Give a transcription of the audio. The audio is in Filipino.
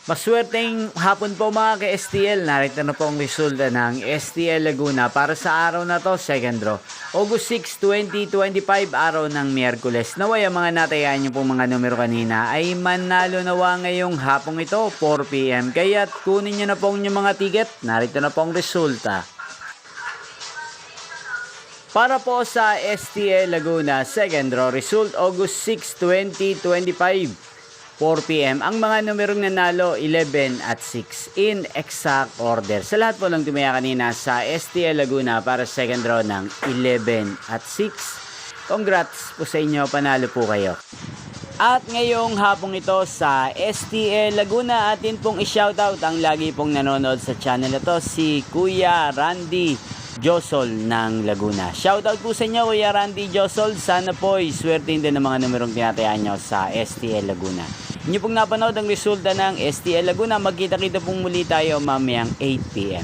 Maswerteng hapon po mga ka-STL. Narito na po ang resulta ng STL Laguna para sa araw na to, second draw. August 6, 2025, araw ng Miyerkules. Naway ang mga natayaan nyo pong mga numero kanina ay manalo nawa ngayong hapong ito, 4 PM. Kaya't kunin nyo na po ang inyong mga ticket. Narito na po ang resulta. Para po sa STL Laguna, second draw, result August 6, 2025. 4 PM. Ang mga numerong nanalo, 11 at 6 in exact order. Sa lahat po lang tumaya kanina sa STL Laguna para second draw ng 11 at 6. Congrats po sa inyo, panalo po kayo. At ngayong hapong ito sa STL Laguna, atin pong i-shoutout ang lagi pong nanonood sa channel na to, si Kuya Randy Josol ng Laguna. Shoutout po sa inyo, Kuya Randy Josol. Sana po iswertein din ng mga numerong tinatayaan nyo sa STL Laguna. Inyo pong napanood ang resulta ng STL Laguna. Magkita-kita pong muli tayo mamayang 8 PM.